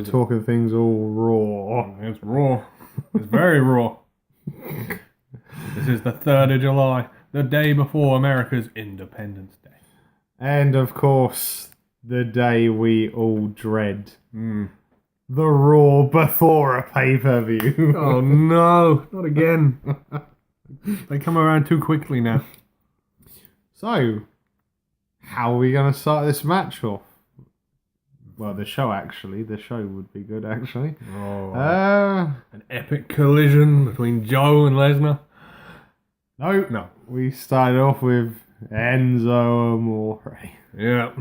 talking things all raw. It's raw. It's very raw. This is the 3rd of July, the day before America's Independence Day. And of course, the day we all dread. The Raw before a pay-per-view. Oh no, not again. They come around too quickly now. So, how are we going to start this match off? Well, the show actually. The show would be good actually. An epic collision between Joe and Lesnar. No. We started off with Enzo Amore. Yeah.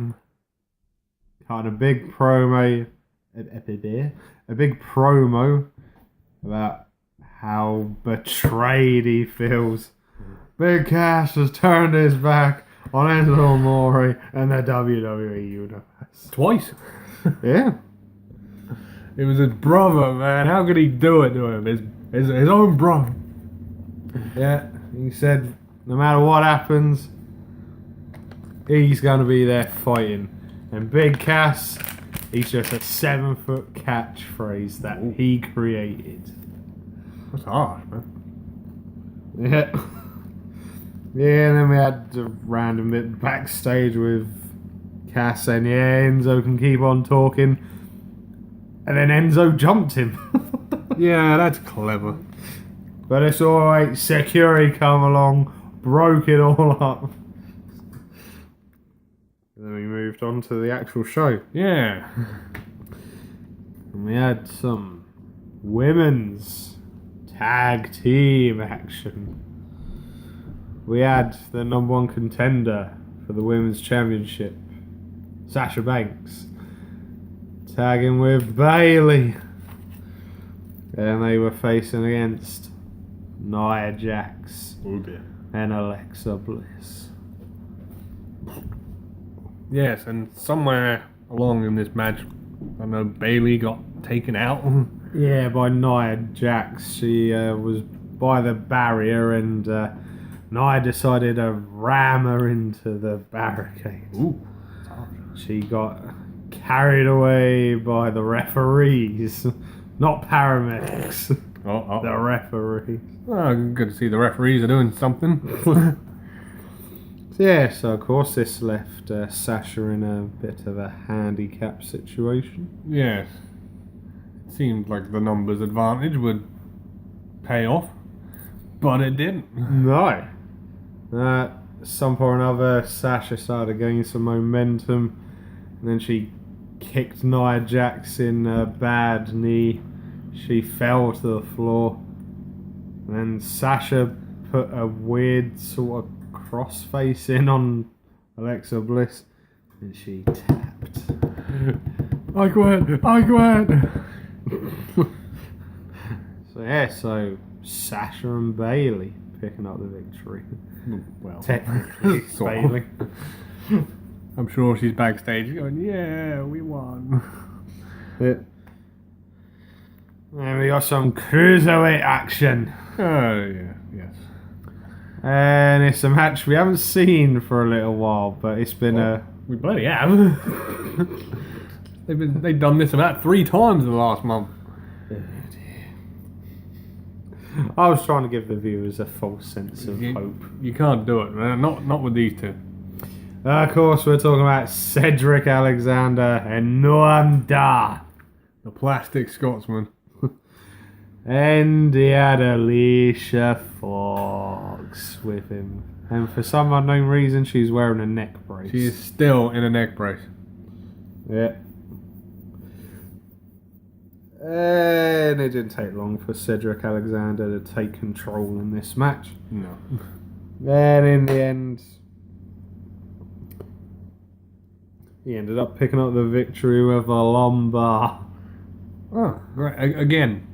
Kind of big promo. A big promo about how betrayed he feels. Big Cass has turned his back on Enzo Amore and the WWE Universe. Twice. Yeah. It was his brother, man. How could he do it to him? His own brother. Yeah. He said no matter what happens, he's going to be there fighting. And Big Cass, he's just a 7-foot catchphrase that he created. That's harsh, man. Yeah. Yeah, and then we had a random bit backstage with Cass saying, yeah, Enzo can keep on talking. And then Enzo jumped him. Yeah, that's clever. But it's alright, security come along, broke it all up. And then we moved on to the actual show. Yeah. And we had some women's tag team action. We had the number 1 contender for the women's championship, Sasha Banks, tagging with Bayley. And they were facing against Nia Jax and Alexa Bliss. Yes, and somewhere along in this match, I know Bayley got taken out. Yeah, by Nia Jax. She was by the barrier and Nia decided to ram her into the barricade. Ooh. She got carried away by the referees, not paramedics. The referees. Oh, good to see the referees are doing something. Yeah, so of course this left Sasha in a bit of a handicap situation. Yes. It seemed like the numbers advantage would pay off, but it didn't. No. At some point or another, Sasha started getting some momentum, and then she kicked Nia Jax in a bad knee. She fell to the floor, and then Sasha put a weird sort of crossface in on Alexa Bliss, and she tapped. I quit. So Sasha and Bayley picking up the victory. Well, Technically, it's sort of. Bayley. I'm sure she's backstage going, yeah, we won. Yeah. And we got some cruiserweight action. Oh, yeah, yes. And it's a match we haven't seen for a little while, but it's been We bloody have. They've done this about 3 times in the last month. I was trying to give the viewers a false sense of hope. You can't do it, man. Not with these two. Of course, we're talking about Cedric Alexander and Noam Dar. The plastic Scotsman. And he had Alicia Fox with him. And for some unknown reason, she's wearing a neck brace. She is still in a neck brace. Yeah. And it didn't take long for Cedric Alexander to take control in this match. No. And in the end, he ended up picking up the victory with a lumbar. Oh, right. Again.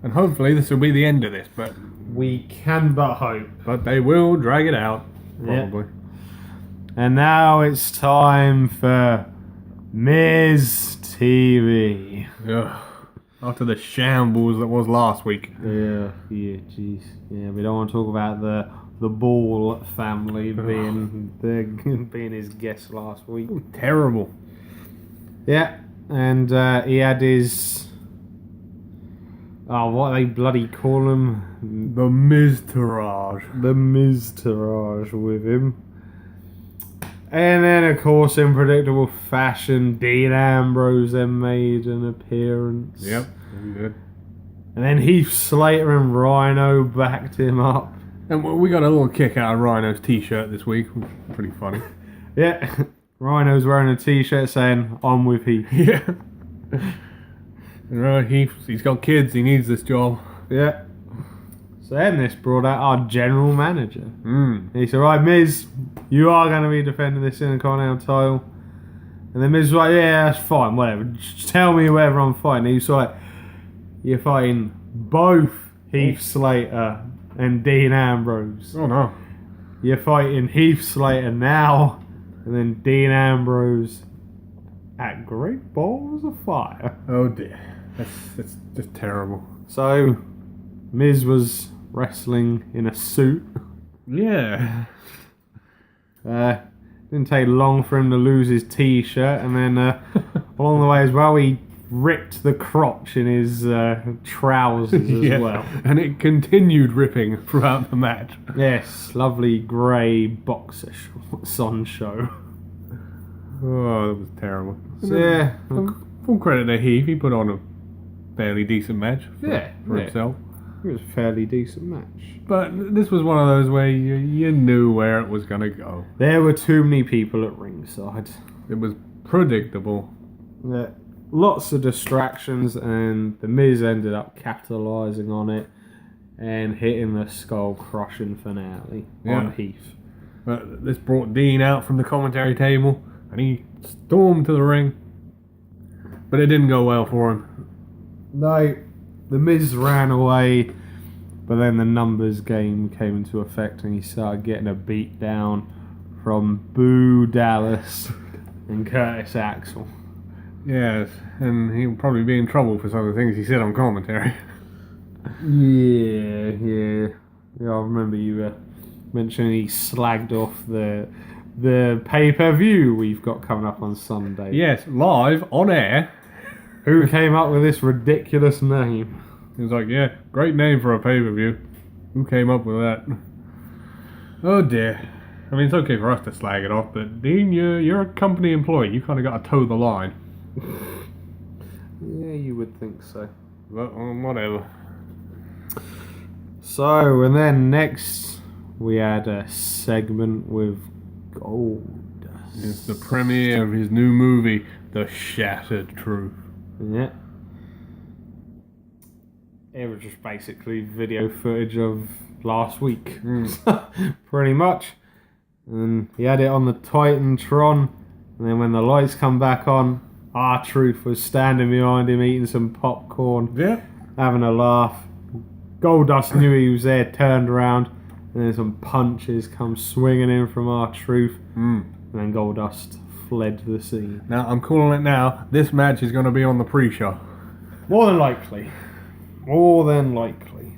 And hopefully this will be the end of this, but We can but hope. But they will drag it out, probably. Yep. And now it's time for Miz TV. Ugh. After the shambles that was last week. Yeah, jeez. Yeah, we don't want to talk about the Ball family being his guest last week. Terrible. Yeah, and he had his... Oh, what do they bloody call him? The Miztourage. The Miztourage with him. And then, of course, in predictable fashion, Dean Ambrose then made an appearance. Yep, very good. And then Heath Slater and Rhino backed him up. And we got a little kick out of Rhino's t-shirt this week. Pretty funny. Yeah, Rhino's wearing a t-shirt saying, "I'm with Heath." Yeah. Right, he's got kids, he needs this job. Yeah. So then this brought out our general manager. Mm. He said, "Right, Miz, you are going to be defending this Intercontinental title." And then Miz was like, "Yeah, that's fine, whatever. Just tell me whoever I'm fighting." And he was like, "You're fighting both Heath Slater and Dean Ambrose. Oh no. You're fighting Heath Slater now, and then Dean Ambrose at Great Balls of Fire." Oh dear. That's just terrible. So, Miz was wrestling in a suit. Yeah. Didn't take long for him to lose his t-shirt, and then along the way as well, he ripped the crotch in his trousers as well. And it continued ripping throughout the match. Yes, lovely grey boxer shorts on show. Oh, that was terrible. So, yeah. Full credit to Heath, he put on a fairly decent match for himself. It was a fairly decent match. But this was one of those where you knew where it was going to go. There were too many people at ringside. It was predictable. Yeah. Lots of distractions, and the Miz ended up capitalising on it and hitting the skull-crushing finale on Heath. But this brought Dean out from the commentary table, and he stormed to the ring. But it didn't go well for him. No, the Miz ran away, but then the numbers game came into effect, and he started getting a beat down from Boo Dallas and Curtis Axel. Yes, and he'll probably be in trouble for some of the things he said on commentary. Yeah, I remember you mentioning he slagged off the pay-per-view we've got coming up on Sunday. Yes, live, on air. Who came up with this ridiculous name? He was like, yeah, great name for a pay-per-view. Who came up with that? Oh dear. I mean, it's okay for us to slag it off, but Dean, you're a company employee. You kind of got to toe the line. Yeah, you would think so. But whatever. So, and then next we had a segment with Goldust. It's the premiere of his new movie, The Shattered Truth. Yeah. It was just basically video footage of last week. Pretty much. And he had it on the Titantron, and then when the lights come back on, R-Truth was standing behind him eating some popcorn, having a laugh. Goldust knew he was there, turned around, and then some punches come swinging in from R-Truth, and then Goldust fled the scene. Now, I'm calling it now. This match is going to be on the pre-show. More than likely. More than likely.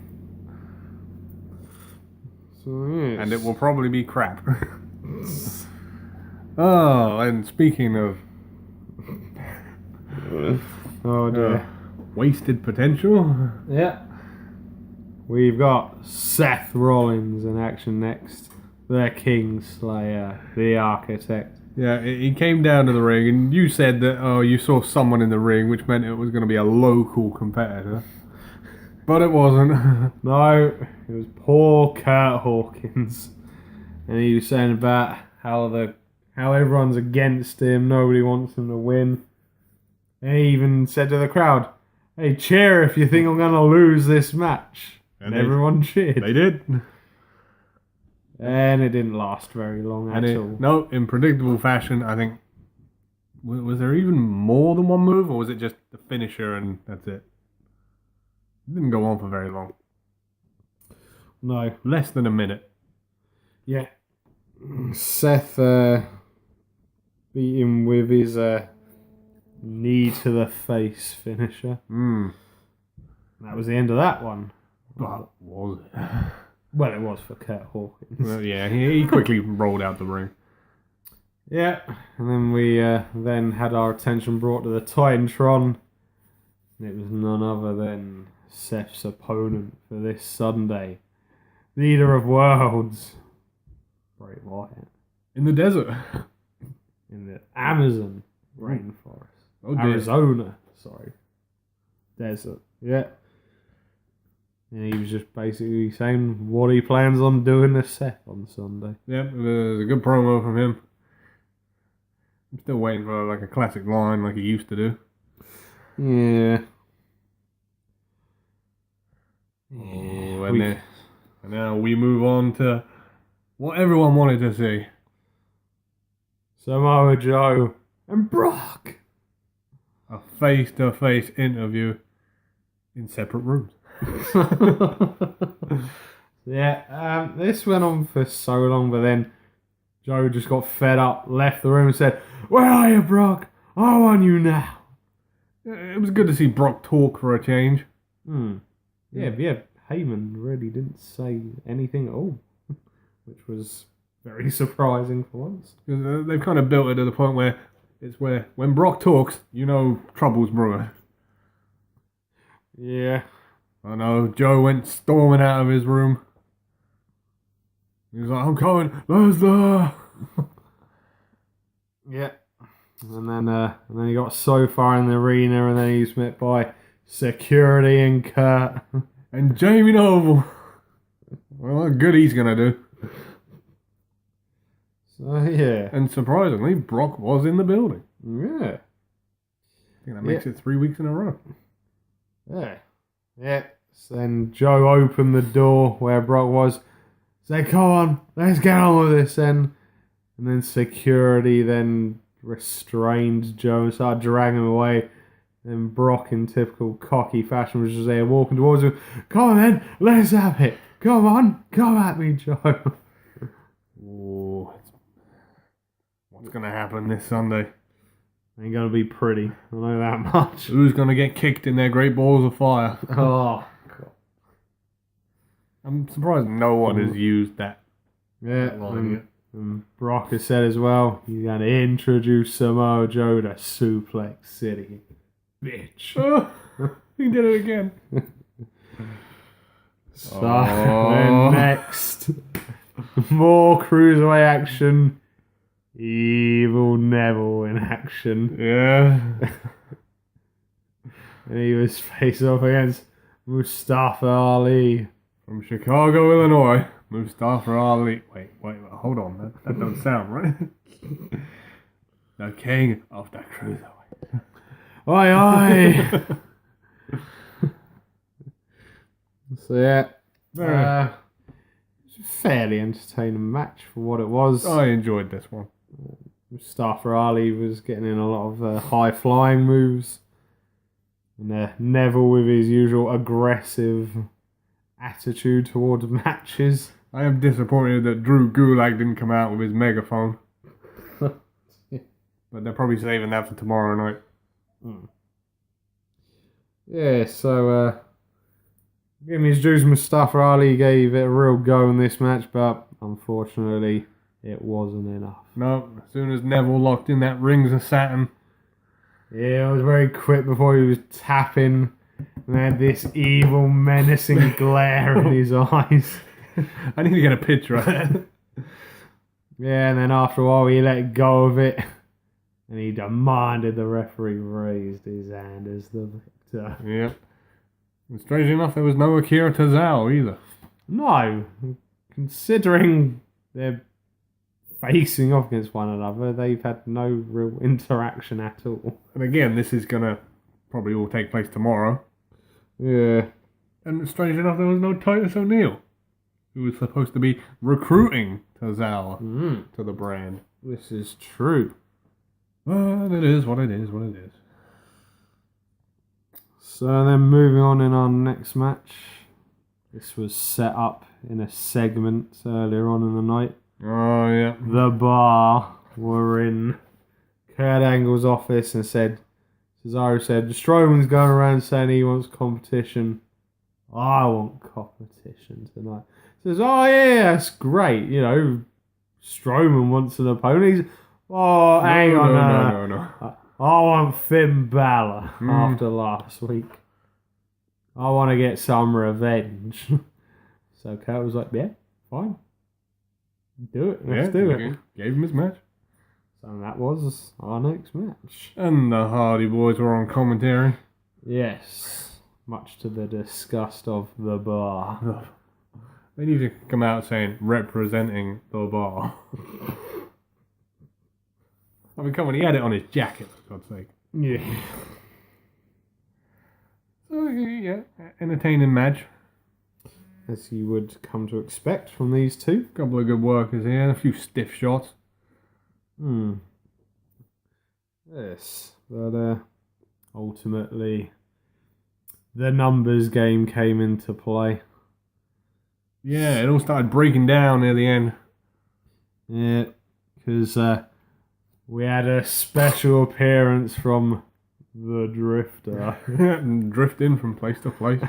So, yes. And it will probably be crap. Oh, and speaking of... Oh dear. Wasted potential. Yeah. We've got Seth Rollins in action next. The Kingslayer, the Architect. Yeah, he came down to the ring, and you said that, you saw someone in the ring, which meant it was going to be a local competitor. But it wasn't. No, it was poor Kurt Hawkins. And he was saying about how everyone's against him, nobody wants him to win. And he even said to the crowd, "Hey, cheer if you think I'm going to lose this match." And everyone cheered. They did. And it didn't last very long at all. No, in predictable fashion, I think... Was there even more than one move, or was it just the finisher and that's it? It didn't go on for very long. No. Less than a minute. Yeah. Seth beat him with his knee to the face finisher. That was the end of that one. But was it? Well, it was for Kurt Hawkins. Well, yeah, he quickly rolled out the ring. Yeah, and then we then had our attention brought to the Titantron, and it was none other than Seth's opponent for this Sunday, Leader of Worlds, Bray Wyatt, In the desert. in the Amazon rainforest. Oh, dear. Arizona, sorry. Desert, yeah. And he was just basically saying what he plans on doing to Seth on Sunday. Yep, it was a good promo from him. I'm still waiting for like a classic line like he used to do. Yeah. Oh, and now we move on to what everyone wanted to see. Samoa Joe and Brock. A face-to-face interview in separate rooms. Yeah, this went on for so long, but then Joe just got fed up, left the room and said, "Where are you, Brock? I want you now." It was good to see Brock talk for a change. Yeah, Heyman really didn't say anything at all, which was very surprising for once. Because they've kind of built it to the point where it's where when Brock talks, you know trouble's brewing. Yeah. I know, Joe went storming out of his room. He was like, "I'm coming, Lesnar!" Yeah. And then he got so far in the arena, and then he was met by security and Kurt. And Jamie Noble. Well, what good he's going to do. So, yeah. And surprisingly, Brock was in the building. Yeah. I think that makes it 3 weeks in a row. Yeah. Yeah. So then Joe opened the door where Brock was. Said, "Come on, let's get on with this then." And then security then restrained Joe and started dragging him away. And Brock, in typical cocky fashion, was just there walking towards him. "Come on then, let's have it. Come on, come at me, Joe." Ooh, what's going to happen this Sunday? Ain't gonna be pretty, I know that much. Who's going to get kicked in their great balls of fire? Oh, God. I'm surprised no one has used that. Yeah, line yet. and Brock has said as well, he's going to introduce Samoa Joe to Suplex City. Bitch. Oh, he did it again. So, then next, more Cruiserweight action. Evil Neville in action. Yeah. And he was face off against Mustafa Ali. From Chicago, Illinois, Mustafa Ali. Wait, hold on. That don't sound right. The king of the cruiserweight. Oi, oi! So yeah, it was a fairly entertaining match for what it was. I enjoyed this one. Mustafa Ali was getting in a lot of high flying moves, and Neville with his usual aggressive attitude towards matches. I am disappointed that Drew Gulak didn't come out with his megaphone. But they're probably saving that for tomorrow night. Yeah, so give him his dues. Mustafa Ali gave it a real go in this match, but unfortunately it wasn't enough. No, as soon as Neville locked in that Rings of Saturn. Yeah, it was very quick before he was tapping and had this evil, menacing glare in his eyes. I need to get a picture of that. Yeah, and then after a while he let go of it and he demanded the referee raised his hand as the victor. Yep. And strangely enough, there was no Akira Tozawa either. No, considering they're facing off against one another, they've had no real interaction at all. And again, this is going to probably all take place tomorrow. Yeah. And strangely enough, there was no Titus O'Neil, who was supposed to be recruiting Tozawa to the brand. This is true. But it is what it is, what it is. So then moving on in our next match. This was set up in a segment earlier on in the night. Oh, yeah. The Bar were in Kurt Angle's office and Cesaro said, Strowman's going around saying he wants competition. I want competition tonight. Says, oh yeah, that's great. You know, Strowman wants an opponent. Oh, hang on. No. I want Finn Balor after last week. I want to get some revenge. So Kurt was like, yeah, fine. Do it. Let's do it. Gave him his match. So that was our next match. And the Hardy Boys were on commentary. Yes. Much to the disgust of the bar. They need to come out saying, representing the bar. I mean, come on, he had it on his jacket, for God's sake. Yeah. So, yeah, entertaining match. As you would come to expect from these two. Couple of good workers here, a few stiff shots. Yes, but ultimately, the numbers game came into play. Yeah, it all started breaking down near the end. Yeah, because we had a special appearance from the Drifter. Drifting from place to place.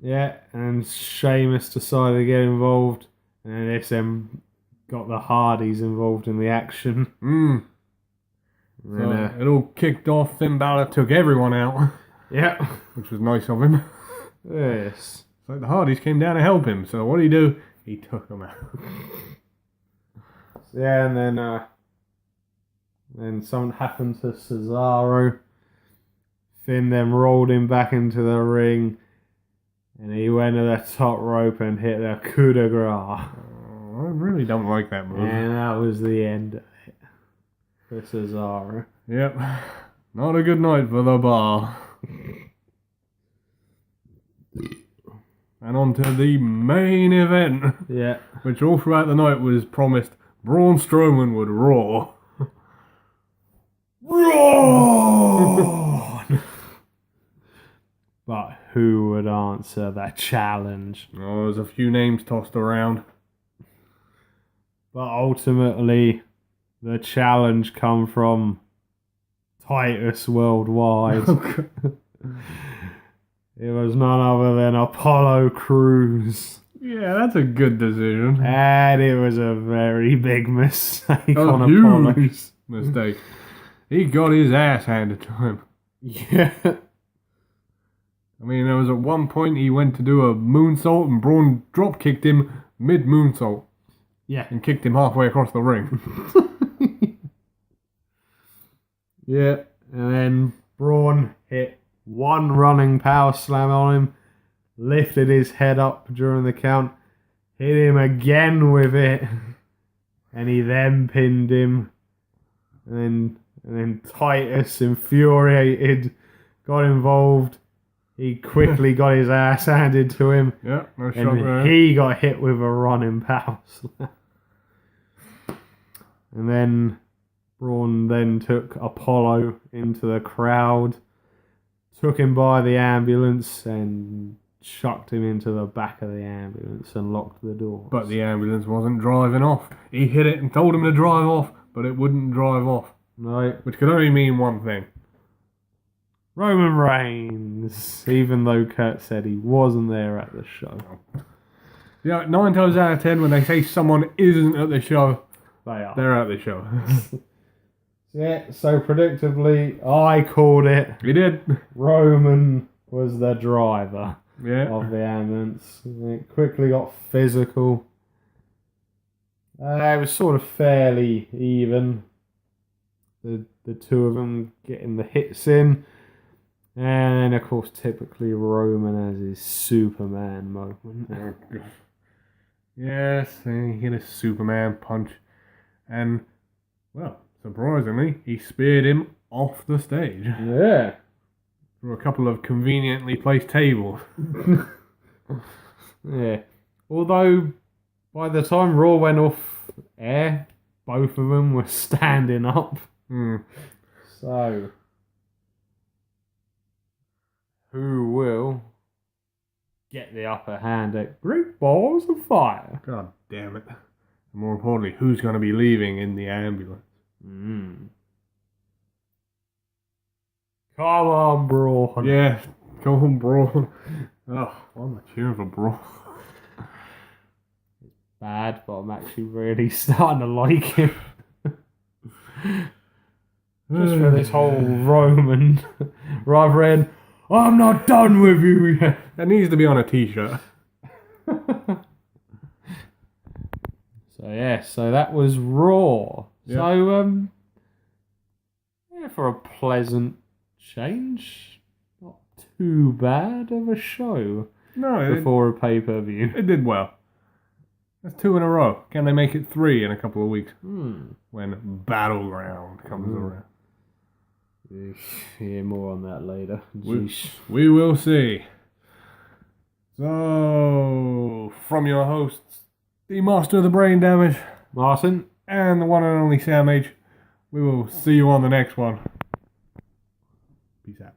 Yeah, and Sheamus decided to get involved, and SM got the Hardys involved in the action. So it all kicked off. Finn Balor took everyone out. Yeah. Which was nice of him. Yes. So the Hardys came down to help him. So what did he do? He took them out. Yeah, and then something happened to Cesaro. Finn then rolled him back into the ring. And he went to the top rope and hit the coup de grace. I really don't like that move. And that was the end of it for Cesaro. Yep. Not a good night for the bar. And on to the main event. Yeah. Which all throughout the night was promised Braun Strowman would roar. Braun! But who would answer that challenge? Oh, there's a few names tossed around. But ultimately, the challenge come from Titus Worldwide. It was none other than Apollo Crews. Yeah, that's a good decision. And it was a very big mistake on Apollo's. Mistake. He got his ass handed to him. Yeah. I mean, there was at one point he went to do a moonsault and Braun drop kicked him mid moonsault. Yeah. And kicked him halfway across the ring. Yeah. And then Braun hit one running power slam on him, lifted his head up during the count, hit him again with it, and he then pinned him. And then Titus, infuriated, got involved. He quickly got his ass handed to him. Yeah, no shot and there. he got hit with a running power slam. And then Braun then took Apollo into the crowd, took him by the ambulance and chucked him into the back of the ambulance and locked the door. But the ambulance wasn't driving off. He hit it and told him to drive off, but it wouldn't drive off. No. Which could only mean one thing. Roman Reigns, even though Kurt said he wasn't there at the show. Yeah, 9 times out of 10 when they say someone isn't at the show, they're at the show. Yeah, so predictably, I called it. You did. Roman was the driver of the ambulance. It quickly got physical. It was sort of fairly even. The two of them getting the hits in. And of course, typically Roman has his Superman moment. Yes, he hit a Superman punch. And, well, surprisingly, he speared him off the stage. Yeah. Through a couple of conveniently placed tables. Yeah. Although, by the time Raw went off air, both of them were standing up. So, who will get the upper hand at Great Balls of Fire? God damn it. And more importantly, who's going to be leaving in the ambulance? Come on, Braun. Yeah, come on, Braun. Oh, I'm cheering for Braun. Bad, but I'm actually really starting to like him. Just for this whole Roman rather than I'm not done with you yet. That needs to be on a t-shirt. So that was Raw. Yeah. So for a pleasant change, not too bad of a show No, before a pay-per-view. it did well. That's 2 in a row. Can they make it 3 in a couple of weeks when Battleground comes around? Yeah, more on that later. We will see. So, from your hosts, the Master of the Brain Damage, Martin, and the one and only Sam H, we will see you on the next one. Peace out.